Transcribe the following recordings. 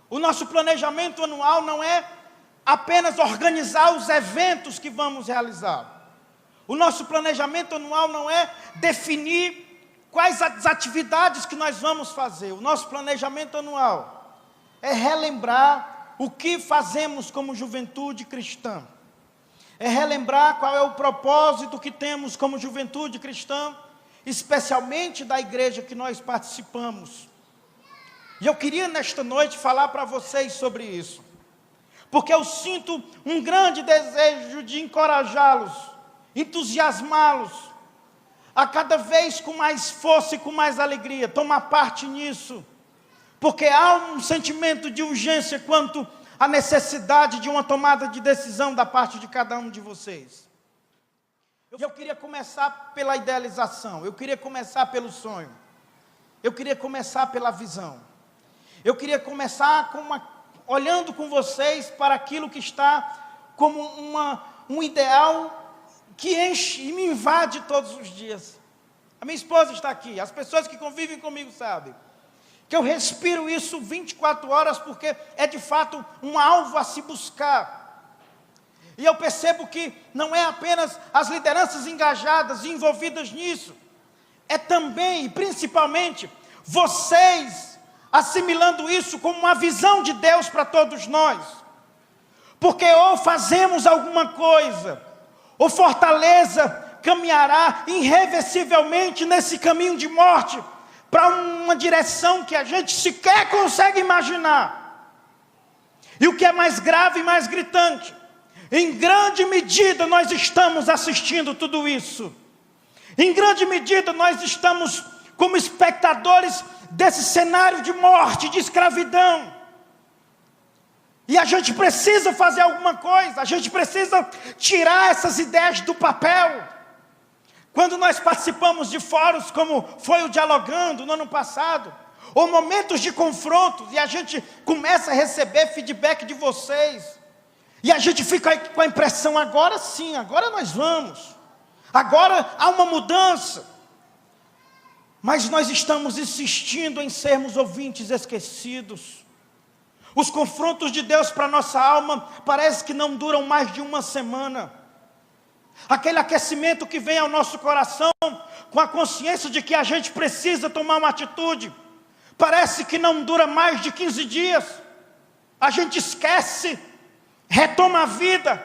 O nosso planejamento anual não é apenas organizar os eventos que vamos realizar. O nosso planejamento anual não é definir quais as atividades que nós vamos fazer. O nosso planejamento anual é relembrar o que fazemos como juventude cristã. É relembrar qual é o propósito que temos como juventude cristã, especialmente da igreja que nós participamos. E eu queria nesta noite falar para vocês sobre isso, porque eu sinto um grande desejo de encorajá-los, entusiasmá-los, a cada vez com mais força e com mais alegria, tomar parte nisso, porque há um sentimento de urgência quanto à necessidade de uma tomada de decisão da parte de cada um de vocês. Eu queria começar pela idealização, eu queria começar pelo sonho, eu queria começar pela visão, eu queria começar olhando com vocês para aquilo que está como um ideal que enche e me invade todos os dias. A minha esposa está aqui, as pessoas que convivem comigo sabem que eu respiro isso 24 horas, porque é de fato um alvo a se buscar. E eu percebo que não é apenas as lideranças engajadas e envolvidas nisso, é também e principalmente vocês assimilando isso como uma visão de Deus para todos nós. Porque ou fazemos alguma coisa, ou Fortaleza caminhará irreversivelmente nesse caminho de morte, para uma direção que a gente sequer consegue imaginar. E o que é mais grave e mais gritante, em grande medida nós estamos assistindo tudo isso. Em grande medida nós estamos como espectadores desse cenário de morte, de escravidão. E a gente precisa fazer alguma coisa, a gente precisa tirar essas ideias do papel. Quando nós participamos de fóruns como foi o Dialogando no ano passado, ou momentos de confrontos, e a gente começa a receber feedback de vocês, e a gente fica com a impressão, agora sim, agora nós vamos, agora há uma mudança, mas nós estamos insistindo em sermos ouvintes esquecidos. Os confrontos de Deus para a nossa alma parece que não duram mais de uma semana. Aquele aquecimento que vem ao nosso coração com a consciência de que a gente precisa tomar uma atitude, parece que não dura mais de 15 dias. A gente esquece, retoma a vida,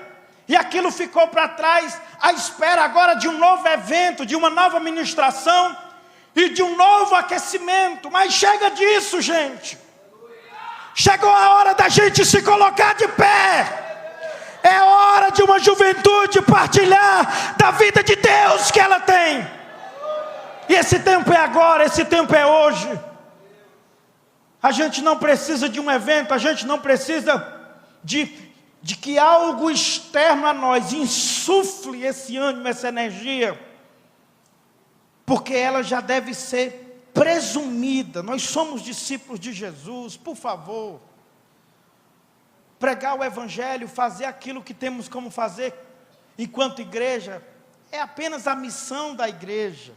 e aquilo ficou para trás, à espera agora de um novo evento, de uma nova ministração e de um novo aquecimento. Mas chega disso, gente. Chegou a hora da gente se colocar de pé. É hora de uma juventude partilhar da vida de Deus que ela tem. E esse tempo é agora, esse tempo é hoje. A gente não precisa de um evento, a gente não precisa de que algo externo a nós insufle esse ânimo, essa energia, porque ela já deve ser presumida. Nós somos discípulos de Jesus, por favor. Pregar o Evangelho, fazer aquilo que temos como fazer enquanto igreja, é apenas a missão da igreja.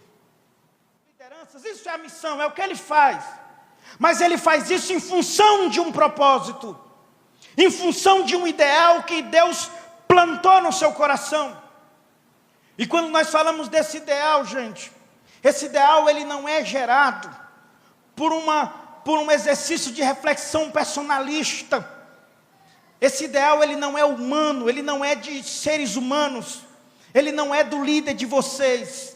Lideranças, isso é a missão, é o que ele faz. Mas ele faz isso em função de um propósito, em função de um ideal que Deus plantou no seu coração. E quando nós falamos desse ideal, gente, esse ideal ele não é gerado por um exercício de reflexão personalista. Esse ideal ele não é humano, ele não é de seres humanos, ele não é do líder de vocês.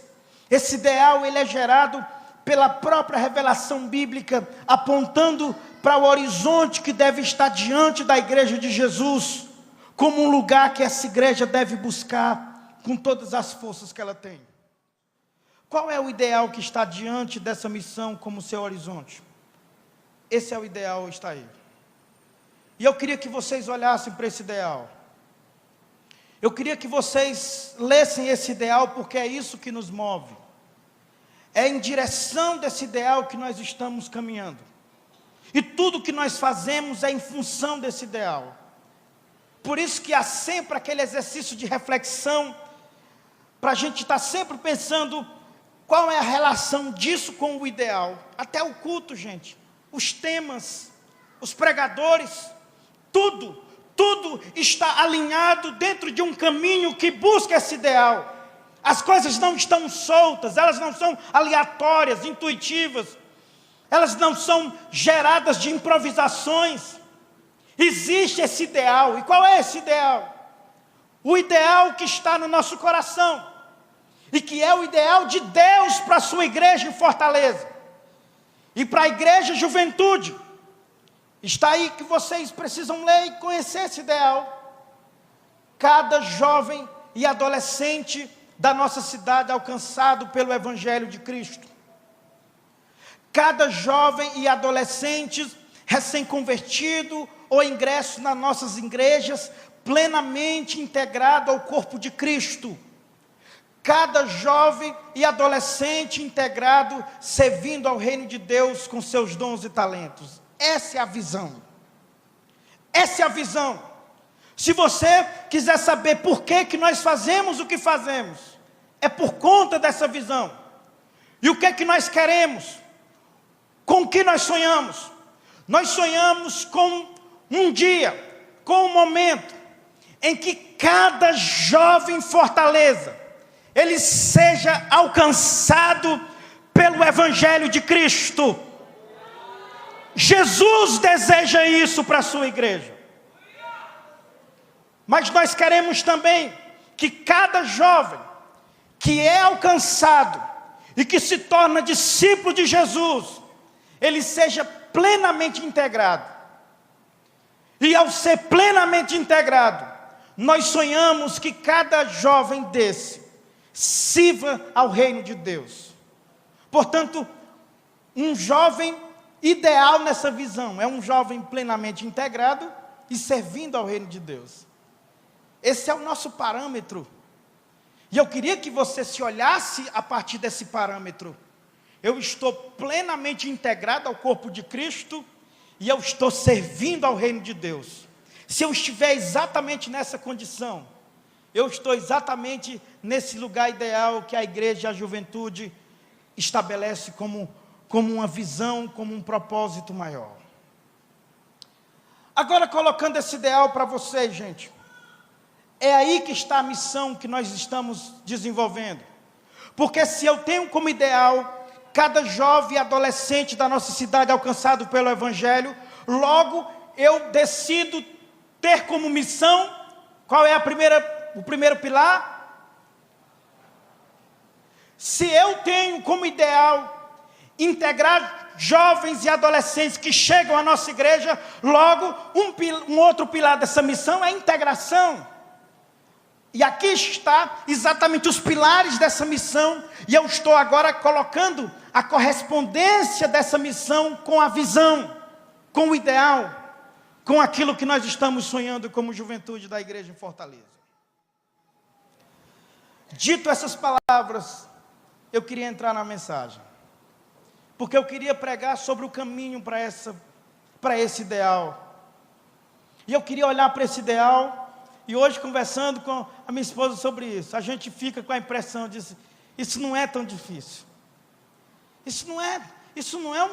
Esse ideal ele é gerado pela própria revelação bíblica, apontando para o horizonte que deve estar diante da igreja de Jesus, como um lugar que essa igreja deve buscar com todas as forças que ela tem. Qual é o ideal que está diante dessa missão como seu horizonte? Esse é o ideal, está aí. E eu queria que vocês olhassem para esse ideal. Eu queria que vocês lessem esse ideal, porque é isso que nos move. É em direção desse ideal que nós estamos caminhando. E tudo que nós fazemos é em função desse ideal. Por isso que há sempre aquele exercício de reflexão, para a gente estar sempre pensando qual é a relação disso com o ideal. Até o culto, gente, os temas, os pregadores, tudo está alinhado dentro de um caminho que busca esse ideal. As coisas não estão soltas, elas não são aleatórias, intuitivas, elas não são geradas de improvisações. Existe esse ideal. E qual é esse ideal? O ideal que está no nosso coração, e que é o ideal de Deus para a sua igreja em Fortaleza, e para a igreja juventude. Está aí que vocês precisam ler e conhecer esse ideal. Cada jovem e adolescente da nossa cidade alcançado pelo Evangelho de Cristo. Cada jovem e adolescente recém-convertido ou ingresso nas nossas igrejas, plenamente integrado ao corpo de Cristo. Cada jovem e adolescente integrado, servindo ao reino de Deus com seus dons e talentos. Essa é a visão. Essa é a visão. Se você quiser saber por que nós fazemos o que fazemos, é por conta dessa visão. E o que nós queremos? Com o que nós sonhamos? Nós sonhamos com um dia, com um momento, em que cada jovem em Fortaleza, ele seja alcançado pelo Evangelho de Cristo. Jesus deseja isso para a sua igreja. Mas nós queremos também que cada jovem que é alcançado e que se torna discípulo de Jesus, ele seja plenamente integrado. E ao ser plenamente integrado, nós sonhamos que cada jovem desse sirva ao reino de Deus. Portanto, um jovem ideal nessa visão é um jovem plenamente integrado e servindo ao reino de Deus. Esse é o nosso parâmetro. E eu queria que você se olhasse a partir desse parâmetro. Eu estou plenamente integrado ao corpo de Cristo e eu estou servindo ao reino de Deus. Se eu estiver exatamente nessa condição, eu estou exatamente nesse lugar ideal que a igreja e a juventude estabelece como uma visão, como um propósito maior. Agora, colocando esse ideal para vocês, gente, é aí que está a missão que nós estamos desenvolvendo. Porque se eu tenho como ideal cada jovem e adolescente da nossa cidade alcançado pelo Evangelho, logo eu decido ter como missão, qual é o primeiro pilar? Se eu tenho como ideal integrar jovens e adolescentes que chegam à nossa igreja, logo um outro pilar dessa missão é a integração. E aqui está exatamente os pilares dessa missão, e eu estou agora colocando a correspondência dessa missão com a visão, com o ideal, com aquilo que nós estamos sonhando como juventude da igreja em Fortaleza. Dito essas palavras, eu queria entrar na mensagem, porque eu queria pregar sobre o caminho para esse ideal. E eu queria olhar para esse ideal. E hoje, conversando com a minha esposa sobre isso, a gente fica com a impressão de que isso não é tão difícil. Isso não é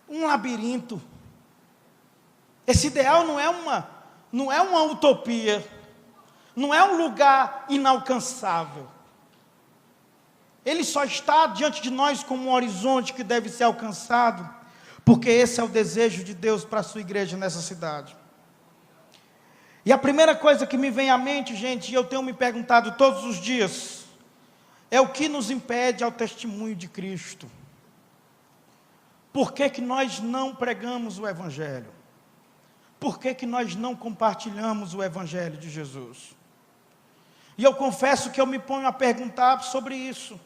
um labirinto. Esse ideal não é uma utopia. Não é um lugar inalcançável. Ele só está diante de nós como um horizonte que deve ser alcançado, porque esse é o desejo de Deus para a sua igreja nessa cidade. E a primeira coisa que me vem à mente, gente, e eu tenho me perguntado todos os dias, é o que nos impede ao testemunho de Cristo. Por que nós não pregamos o Evangelho? Por que nós não compartilhamos o Evangelho de Jesus? E eu confesso que eu me ponho a perguntar sobre isso.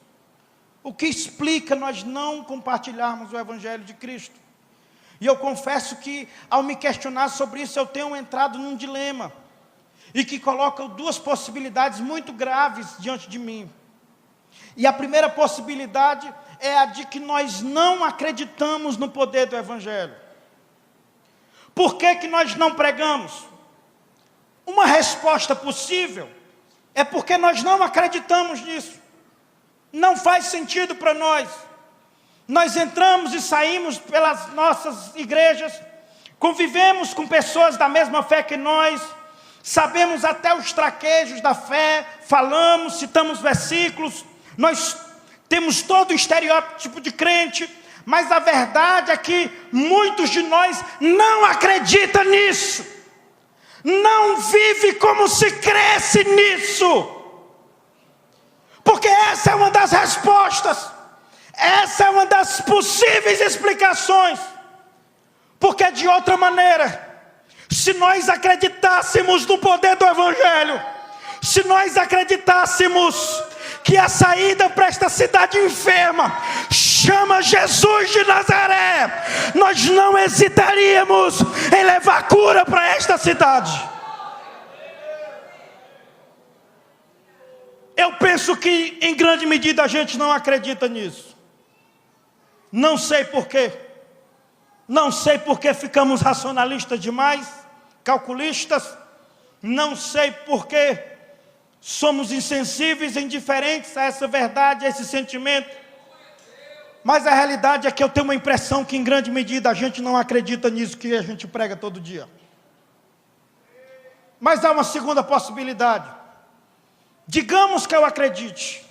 O que explica nós não compartilharmos o Evangelho de Cristo? E eu confesso que, ao me questionar sobre isso, eu tenho entrado num dilema, e que coloca duas possibilidades muito graves diante de mim. E a primeira possibilidade é a de que nós não acreditamos no poder do Evangelho. Por que nós não pregamos? Uma resposta possível é porque nós não acreditamos nisso. Não faz sentido para nós. Nós entramos e saímos pelas nossas igrejas convivemos com pessoas da mesma fé que nós, sabemos até os traquejos da fé, falamos, citamos versículos, nós temos todo o estereótipo de crente, mas a verdade é que muitos de nós não acreditam nisso, não vive como se cresce nisso, porque essa é uma das respostas, essa é uma das possíveis explicações, porque de outra maneira, se nós acreditássemos no poder do Evangelho, se nós acreditássemos que a saída para esta cidade enferma chama Jesus de Nazaré, nós não hesitaríamos em levar cura para esta cidade. Eu penso que em grande medida a gente não acredita nisso. Não sei porquê. Não sei porque ficamos racionalistas demais, calculistas. Não sei porque somos insensíveis, indiferentes a essa verdade, a esse sentimento. Mas a realidade é que eu tenho uma impressão que em grande medida a gente não acredita nisso que a gente prega todo dia. Mas há uma segunda possibilidade. Digamos que eu acredite.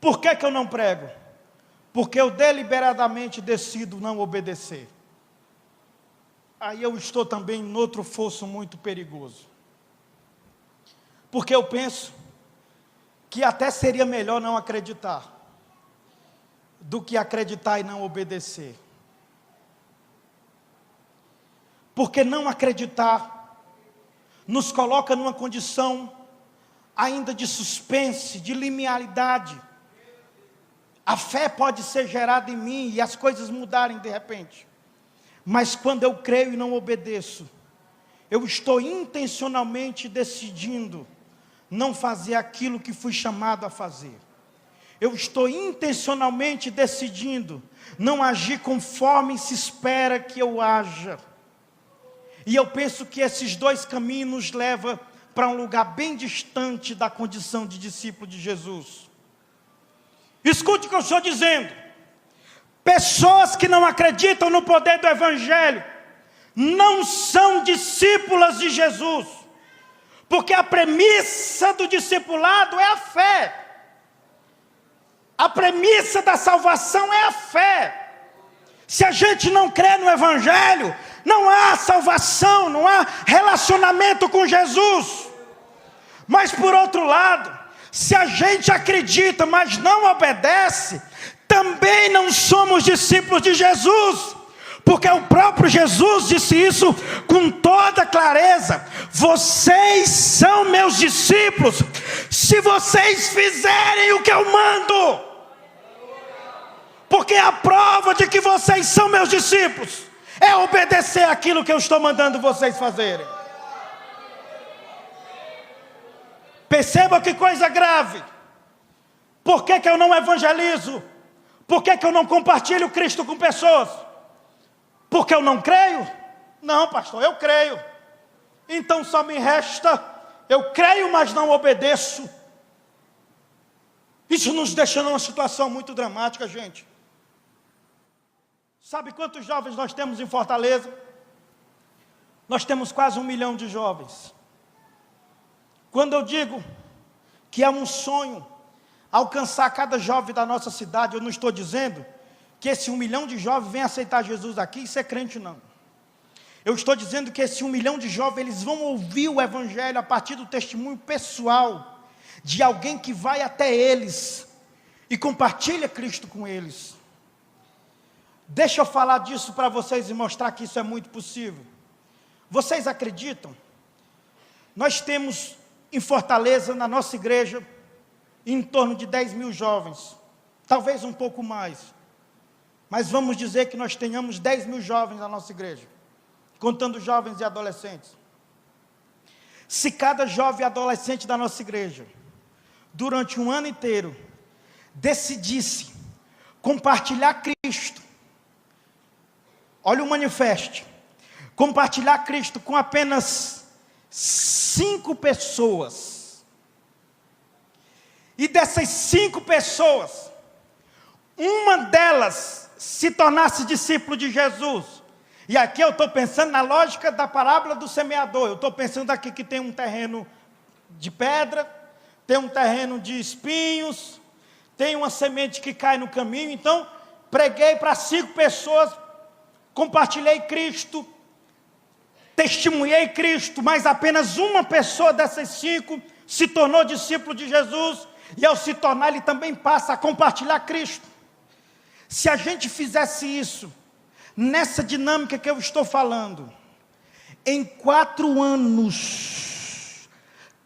Por que eu não prego? Porque eu deliberadamente decido não obedecer. Aí eu estou também em outro fosso muito perigoso. Porque eu penso que até seria melhor não acreditar do que acreditar e não obedecer. Porque não acreditar nos coloca numa condição ainda de suspense, de liminalidade. A fé pode ser gerada em mim e as coisas mudarem de repente. Mas quando eu creio e não obedeço, eu estou intencionalmente decidindo não fazer aquilo que fui chamado a fazer. Eu estou intencionalmente decidindo não agir conforme se espera que eu haja. E eu penso que esses dois caminhos nos levam para um lugar bem distante da condição de discípulo de Jesus. Escute o que eu estou dizendo. Pessoas que não acreditam no poder do Evangelho não são discípulas de Jesus, porque a premissa do discipulado é a fé. A premissa da salvação é a fé. Se a gente não crê no Evangelho, não há salvação, não há relacionamento com Jesus. Mas por outro lado, se a gente acredita, mas não obedece, também não somos discípulos de Jesus, porque o próprio Jesus disse isso com toda clareza: vocês são meus discípulos, se vocês fizerem o que eu mando, porque a prova de que vocês são meus discípulos é obedecer aquilo que eu estou mandando vocês fazerem. Perceba que coisa grave. Por que eu não evangelizo? Por que eu não compartilho Cristo com pessoas? Porque eu não creio? Não, pastor, eu creio. Então só me resta, eu creio, mas não obedeço. Isso nos deixa numa situação muito dramática, gente. Sabe quantos jovens nós temos em Fortaleza? Nós temos quase 1 milhão de jovens. Quando eu digo que é um sonho alcançar cada jovem da nossa cidade, eu não estou dizendo que esse 1 milhão de jovens vem aceitar Jesus aqui e ser crente, não. Eu estou dizendo que esse 1 milhão de jovens, eles vão ouvir o Evangelho a partir do testemunho pessoal de alguém que vai até eles e compartilha Cristo com eles. Deixa eu falar disso para vocês e mostrar que isso é muito possível. Vocês acreditam? Nós temos em Fortaleza, na nossa igreja, em torno de 10 mil jovens, talvez um pouco mais, mas vamos dizer que nós tenhamos 10 mil jovens na nossa igreja, contando jovens e adolescentes. Se cada jovem e adolescente da nossa igreja, durante um ano inteiro, decidisse compartilhar Cristo, olha o manifesto, compartilhar Cristo com apenas 5 pessoas, e dessas 5 pessoas, uma delas se tornasse discípulo de Jesus, E aqui eu estou pensando na lógica da parábola do semeador. Eu estou pensando aqui que tem um terreno de pedra, tem um terreno de espinhos, tem uma semente que cai no caminho. Então, preguei para 5 pessoas, compartilhei Cristo, testemunhei Cristo, mas apenas uma pessoa dessas 5 se tornou discípulo de Jesus, e ao se tornar, ele também passa a compartilhar Cristo. Se a gente fizesse isso, nessa dinâmica que eu estou falando, em 4 anos,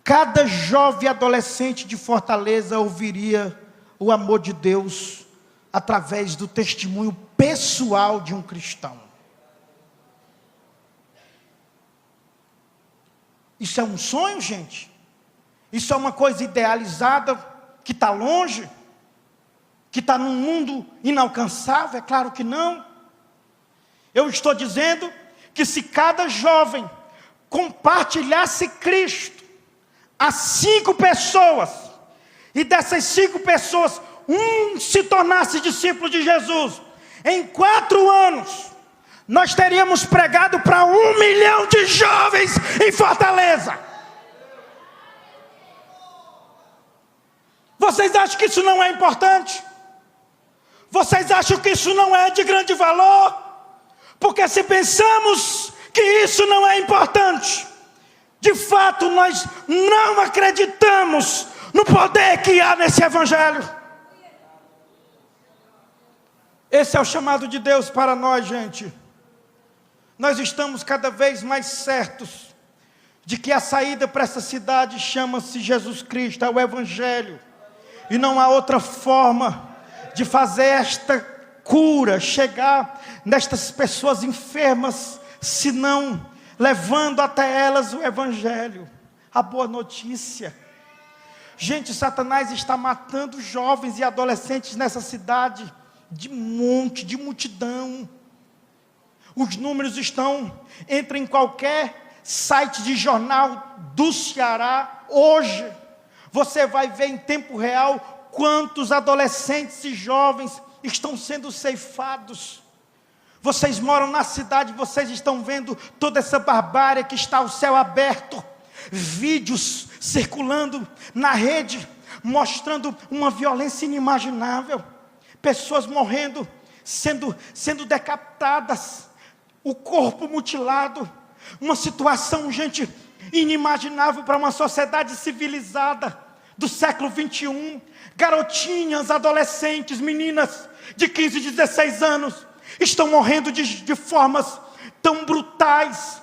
cada jovem adolescente de Fortaleza ouviria o amor de Deus através do testemunho pessoal de um cristão. Isso é um sonho, gente? Isso é uma coisa idealizada, que está longe? Que está num mundo inalcançável? É claro que não. Eu estou dizendo que se cada jovem compartilhasse Cristo a 5 pessoas, e dessas 5 pessoas, um se tornasse discípulo de Jesus, em 4 anos, nós teríamos pregado para 1 milhão de jovens em Fortaleza. Vocês acham que isso não é importante? Vocês acham que isso não é de grande valor? Porque se pensamos que isso não é importante, de fato nós não acreditamos no poder que há nesse evangelho. Esse é o chamado de Deus para nós, gente. Nós estamos cada vez mais certos de que a saída para essa cidade chama-se Jesus Cristo, é o evangelho. E não há outra forma de fazer esta cura chegar nestas pessoas enfermas, senão levando até elas o evangelho, a boa notícia. Gente, Satanás está matando jovens e adolescentes nessa cidade, de monte, de multidão. Os números estão, entra em qualquer site de jornal do Ceará, hoje, você vai ver em tempo real quantos adolescentes e jovens estão sendo ceifados. Vocês moram na cidade, vocês estão vendo toda essa barbárie que está ao céu aberto. Vídeos circulando na rede, mostrando uma violência inimaginável. Pessoas morrendo, sendo decapitadas, o corpo mutilado. Uma situação, gente, inimaginável para uma sociedade civilizada do século 21. Garotinhas, adolescentes, meninas de 15, 16 anos estão morrendo de formas tão brutais,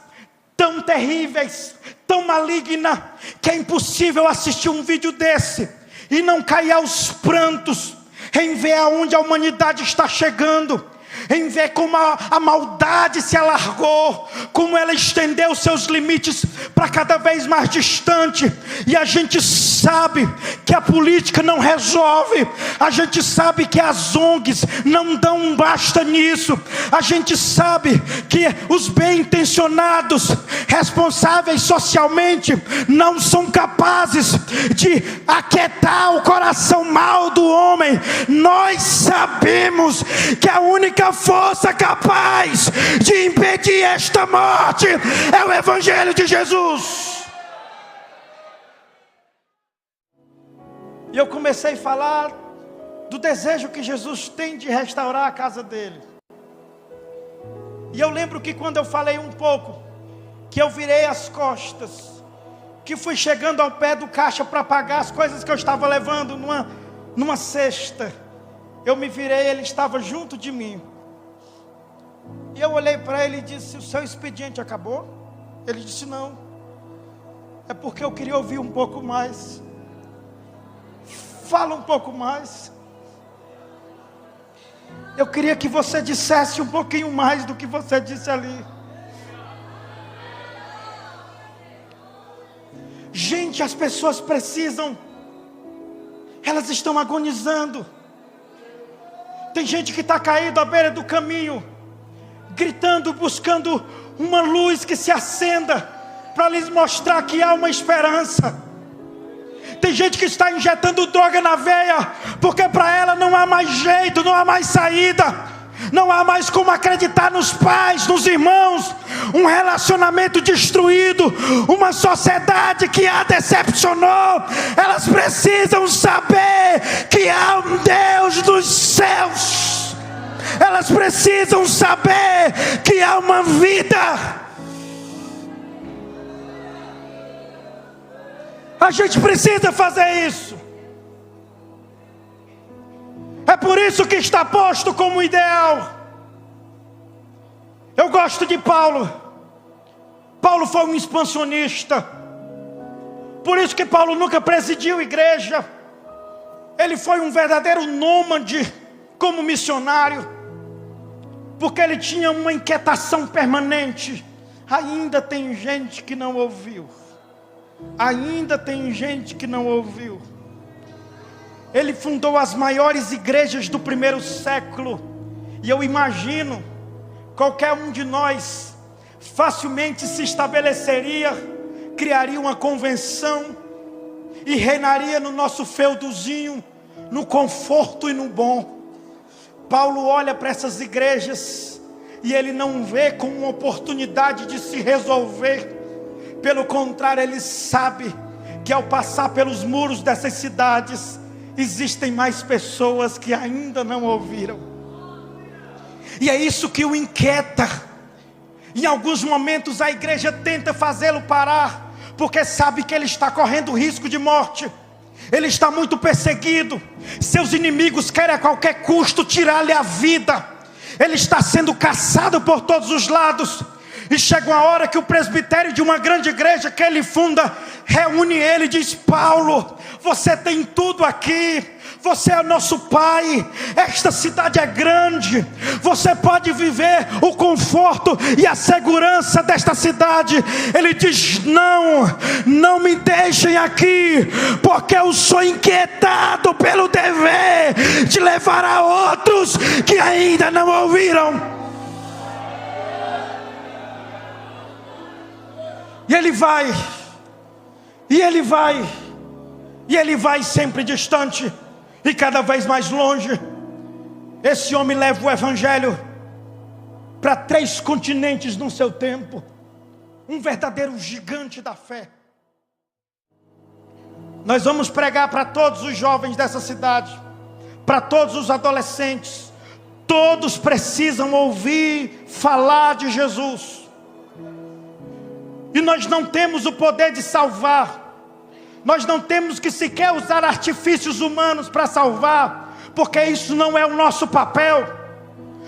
tão terríveis, tão malignas, que é impossível assistir um vídeo desse e não cair aos prantos em ver aonde a humanidade está chegando, em ver como a maldade se alargou, como ela estendeu seus limites para cada vez mais distante. E a gente sabe que a política não resolve, a gente sabe que as ONGs não dão um basta nisso, a gente sabe que os bem-intencionados, responsáveis socialmente, não são capazes de aquietar o coração mau do homem. Nós sabemos que a única força capaz de impedir esta morte é o evangelho de Jesus. E eu comecei a falar do desejo que Jesus tem de restaurar a casa dele. E eu lembro que quando eu falei um pouco, que eu virei as costas, que fui chegando ao pé do caixa para pagar as coisas que eu estava levando numa cesta, eu me virei, ele estava junto de mim. E eu olhei para ele e disse: o seu expediente acabou? Ele disse: não, é porque eu queria ouvir um pouco mais. Fala um pouco mais. Eu queria que você dissesse um pouquinho mais do que você disse ali. Gente, as pessoas precisam, elas estão agonizando. Tem gente que está caído à beira do caminho, gritando, buscando uma luz que se acenda, para lhes mostrar que há uma esperança. Tem gente que está injetando droga na veia, porque para ela não há mais jeito, não há mais saída. Não há mais como acreditar nos pais, nos irmãos. Um relacionamento destruído, uma sociedade que a decepcionou. Elas precisam saber que há um Deus dos céus. Elas precisam saber que há uma vida. A gente precisa fazer isso. É por isso que está posto como ideal. Eu gosto de Paulo. Paulo foi um expansionista. Por isso que Paulo nunca presidiu igreja. Ele foi um verdadeiro nômade como missionário. Porque ele tinha uma inquietação permanente. Ainda tem gente que não ouviu. Ainda tem gente que não ouviu. Ele fundou as maiores igrejas do primeiro século. E eu imagino, qualquer um de nós facilmente se estabeleceria, criaria uma convenção e reinaria no nosso feudozinho, no conforto e no bom. Paulo olha para essas igrejas e ele não vê como uma oportunidade de se resolver. Pelo contrário, ele sabe que ao passar pelos muros dessas cidades, existem mais pessoas que ainda não ouviram. E é isso que o inquieta. Em alguns momentos a igreja tenta fazê-lo parar, porque sabe que ele está correndo risco de morte. Ele está muito perseguido. Seus inimigos querem a qualquer custo tirar-lhe a vida. Ele está sendo caçado por todos os lados. E chega uma hora que o presbitério de uma grande igreja que ele funda, reúne ele e diz: Paulo, você tem tudo aqui. Você é nosso pai. Esta cidade é grande. Você pode viver o conforto e a segurança desta cidade. Ele diz: não me deixem aqui, porque eu sou inquietado pelo dever de levar a outros que ainda não ouviram. E ele vai, e ele vai, e ele vai sempre distante, e cada vez mais longe. Esse homem leva o evangelho para 3 continentes no seu tempo. Um verdadeiro gigante da fé. Nós vamos pregar para todos os jovens dessa cidade, para todos os adolescentes. Todos precisam ouvir falar de Jesus. E nós não temos o poder de salvar. Nós não temos que sequer usar artifícios humanos para salvar, porque isso não é o nosso papel.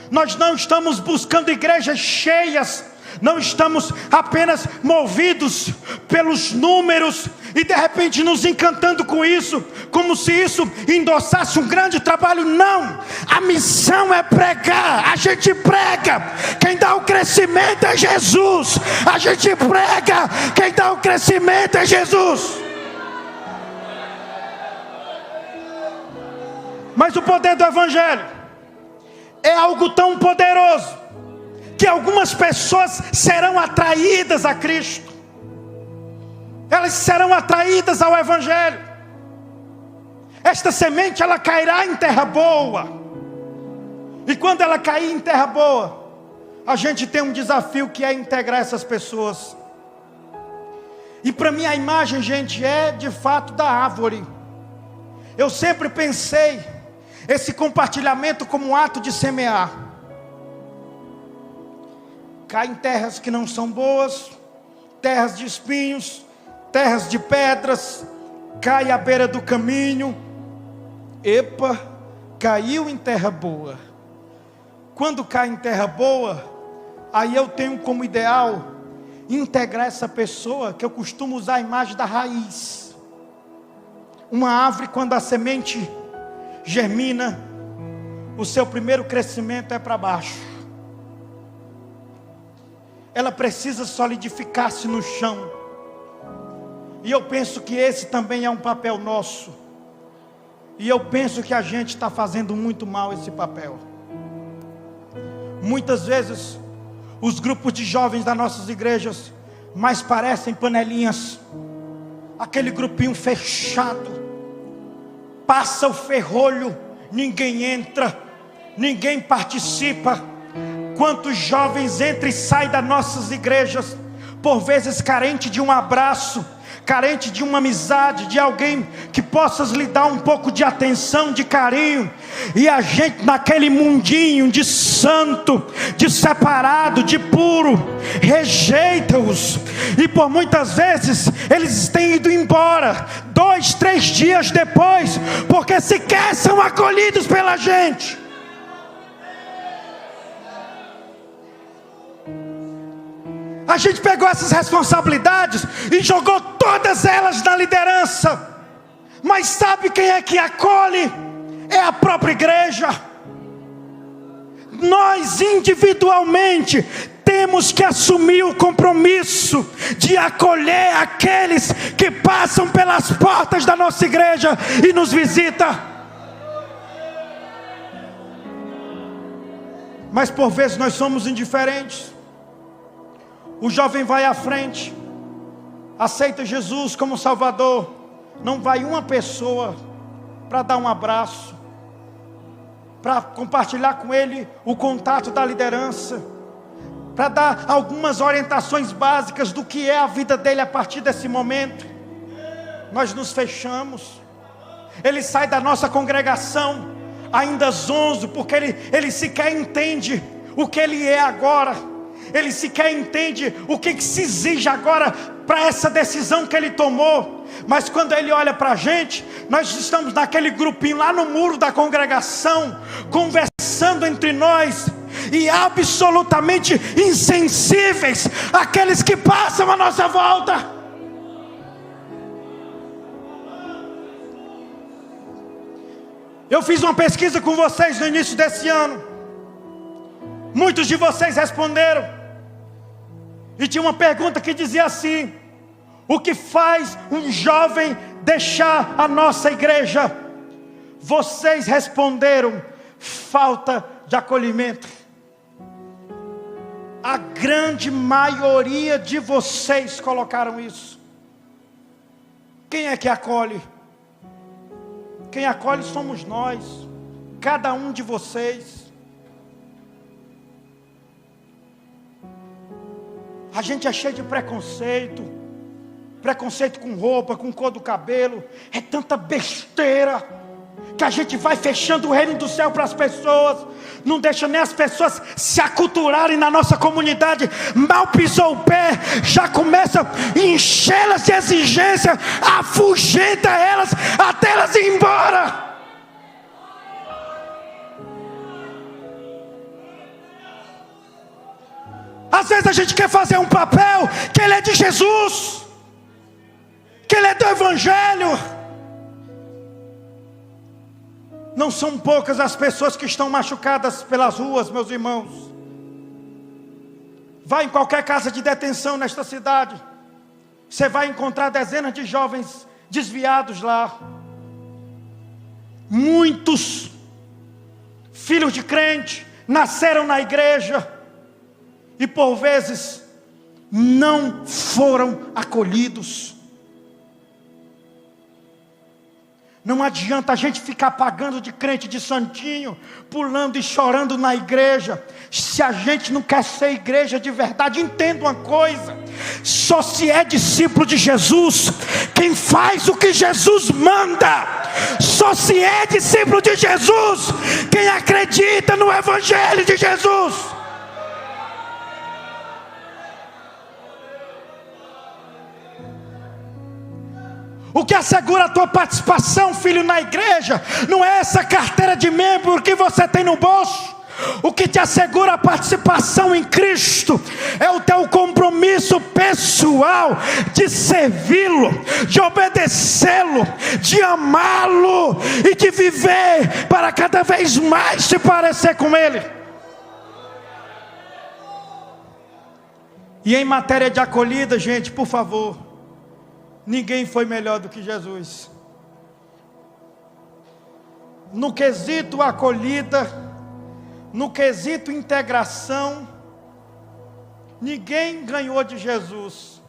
Nós não estamos buscando igrejas cheias. Não estamos apenas movidos pelos números e de repente nos encantando com isso, como se isso endossasse um grande trabalho. Não, a missão é pregar. A gente prega, quem dá o crescimento é Jesus. A gente prega, quem dá o crescimento é Jesus. Mas o poder do evangelho é algo tão poderoso que algumas pessoas serão atraídas a Cristo. Elas serão atraídas ao evangelho. Esta semente, ela cairá em terra boa. E quando ela cair em terra boa, a gente tem um desafio, que é integrar essas pessoas. E para mim a imagem, gente, é de fato da árvore. Eu sempre pensei esse compartilhamento como um ato de semear. Cai em terras que não são boas, terras de espinhos, terras de pedras, cai à beira do caminho. Epa, caiu em terra boa. Quando cai em terra boa, aí eu tenho como ideal integrar essa pessoa, que eu costumo usar a imagem da raiz. Uma árvore, quando a semente germina, o seu primeiro crescimento é para baixo. Ela precisa solidificar-se no chão. E eu penso que esse também é um papel nosso. E eu penso que a gente está fazendo muito mal esse papel. Muitas vezes, os grupos de jovens das nossas igrejas mais parecem panelinhas. Aquele grupinho fechado. Passa o ferrolho, ninguém entra. Ninguém participa. Quantos jovens entram e saem das nossas igrejas, por vezes carente de um abraço, carente de uma amizade, de alguém que possa lhe dar um pouco de atenção, de carinho, e a gente naquele mundinho de santo, de separado, de puro, rejeita-os, e por muitas vezes eles têm ido embora, 2, 3 dias depois, porque sequer são acolhidos pela gente. A gente pegou essas responsabilidades e jogou todas elas na liderança. Mas sabe quem é que acolhe? É a própria igreja. Nós individualmente temos que assumir o compromisso de acolher aqueles que passam pelas portas da nossa igreja e nos visitam. Mas por vezes nós somos indiferentes. O jovem vai à frente, aceita Jesus como Salvador. Não vai uma pessoa para dar um abraço, para compartilhar com ele o contato da liderança, para dar algumas orientações básicas do que é a vida dele a partir desse momento. Nós nos fechamos. Ele sai da nossa congregação ainda zonzo, porque ele sequer entende o que ele é agora. Ele sequer entende o que se exige agora para essa decisão que ele tomou. Mas quando ele olha para a gente, nós estamos naquele grupinho lá no muro da congregação, conversando entre nós, e absolutamente insensíveis àqueles que passam à nossa volta. Eu fiz uma pesquisa com vocês no início desse ano. Muitos de vocês responderam. E tinha uma pergunta que dizia assim: o que faz um jovem deixar a nossa igreja? Vocês responderam: falta de acolhimento. A grande maioria de vocês colocaram isso. Quem é que acolhe? Quem acolhe somos nós, cada um de vocês. A gente é cheio de preconceito. Preconceito com roupa, com cor do cabelo. É tanta besteira que a gente vai fechando o reino do céu para as pessoas. Não deixa nem as pessoas se aculturarem na nossa comunidade. Mal pisou o pé, já começa a enchê-las de exigência, afugenta elas até elas ir embora. Às vezes a gente quer fazer um papel que ele é de Jesus, que ele é do Evangelho. Não são poucas as pessoas que estão machucadas pelas ruas, meus irmãos. Vai em qualquer casa de detenção nesta cidade, você vai encontrar dezenas de jovens desviados lá. Muitos filhos de crente nasceram na igreja e por vezes não foram acolhidos. Não adianta a gente ficar pagando de crente, de santinho, pulando e chorando na igreja, se a gente não quer ser igreja de verdade. Entenda uma coisa: só se é discípulo de Jesus quem faz o que Jesus manda. Só se é discípulo de Jesus quem acredita no Evangelho de Jesus. O que assegura a tua participação, filho, na igreja, não é essa carteira de membro que você tem no bolso. O que te assegura a participação em Cristo é o teu compromisso pessoal de servi-lo, de obedecê-lo, de amá-lo e de viver para cada vez mais se parecer com Ele. E em matéria de acolhida, gente, por favor, ninguém foi melhor do que Jesus. No quesito acolhida, no quesito integração, ninguém ganhou de Jesus.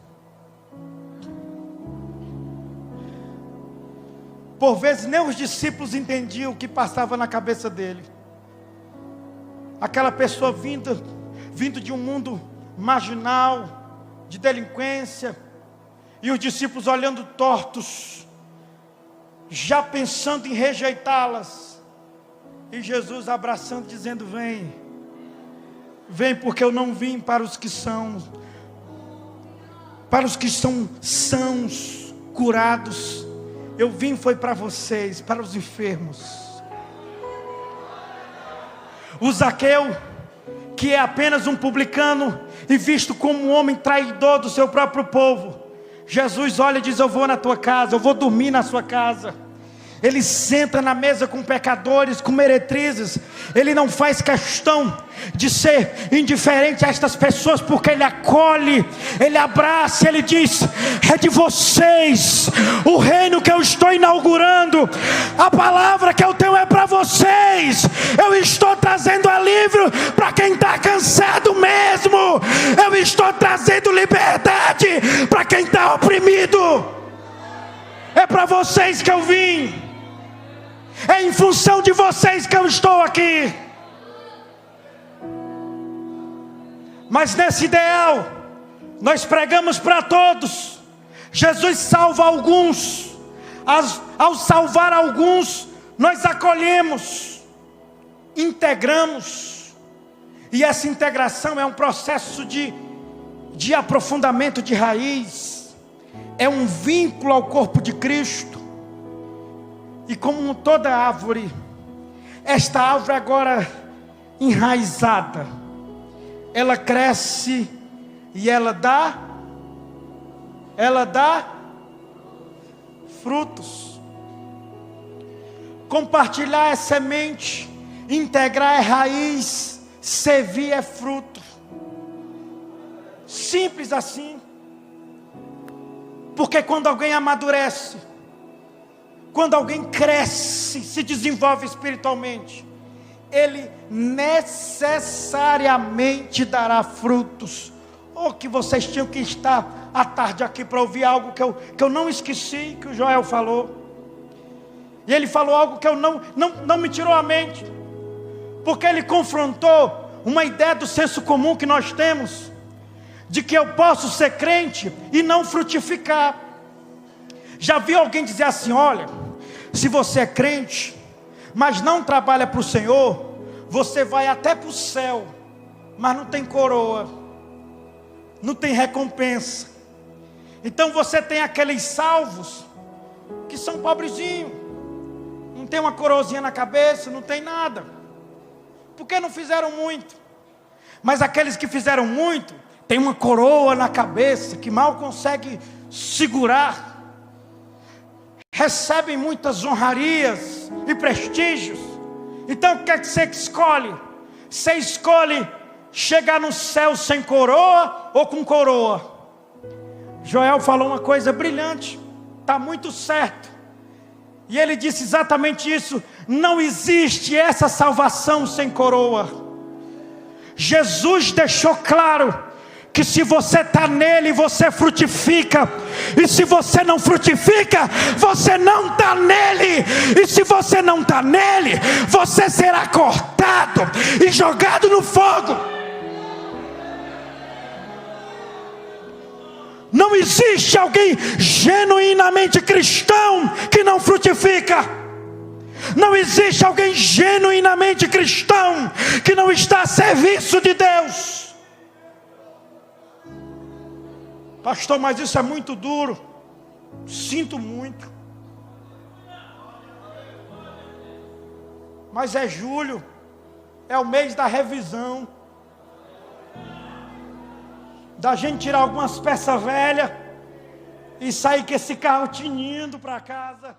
Por vezes nem os discípulos entendiam o que passava na cabeça dele. aquela pessoa vindo de um mundo marginal, de delinquência, e os discípulos olhando tortos, já pensando em rejeitá-las, e Jesus abraçando, dizendo: vem, vem, porque eu não vim para os que são sãos, curados, eu vim foi para vocês, para os enfermos. O Zaqueu, que é apenas um publicano e visto como um homem traidor do seu próprio povo, Jesus olha e diz: eu vou na tua casa, eu vou dormir na sua casa. Ele senta na mesa com pecadores, com meretrizes. Ele não faz questão de ser indiferente a estas pessoas, porque Ele acolhe, Ele abraça, Ele diz: é de vocês o reino que eu estou inaugurando, a palavra que eu tenho é para vocês. Eu estou trazendo alívio para quem está cansado mesmo, eu estou trazendo liberdade para quem está oprimido. É para vocês que eu vim, é em função de vocês que eu estou aqui. Mas nesse ideal, nós pregamos para todos. Jesus salva alguns. Ao salvar alguns, nós acolhemos, integramos. E essa integração é um processo de aprofundamento de raiz. É um vínculo ao corpo de Cristo. E como toda árvore, esta árvore agora enraizada, ela cresce e ela dá frutos. Compartilhar é semente, integrar é raiz, servir é fruto. Simples assim. Porque quando alguém amadurece, quando alguém cresce, se desenvolve espiritualmente, ele necessariamente dará frutos. Ou que vocês tinham que estar à tarde aqui para ouvir algo que eu não esqueci, que o Joel falou. E ele falou algo que eu não me tirou a mente, porque ele confrontou uma ideia do senso comum que nós temos, de que eu posso ser crente e não frutificar. Já viu alguém dizer assim: olha, se você é crente, mas não trabalha para o Senhor, você vai até para o céu, mas não tem coroa, não tem recompensa. Então você tem aqueles salvos que são pobrezinhos, não tem uma coroazinha na cabeça, não tem nada, porque não fizeram muito. Mas aqueles que fizeram muito, tem uma coroa na cabeça que mal consegue segurar, recebem muitas honrarias e prestígios. Então o que é que você escolhe? Você escolhe chegar no céu sem coroa ou com coroa? Joel falou uma coisa brilhante, está muito certo. E ele disse exatamente isso: não existe essa salvação sem coroa. Jesus deixou claro que se você está nele, você frutifica. E se você não frutifica, você não está nele. E se você não está nele, você será cortado e jogado no fogo. Não existe alguém genuinamente cristão que não frutifica. Não existe alguém genuinamente cristão que não está a serviço de Deus. Pastor, mas isso é muito duro. Sinto muito. Mas é julho, é o mês da revisão, da gente tirar algumas peças velhas e sair com esse carro tinindo para casa.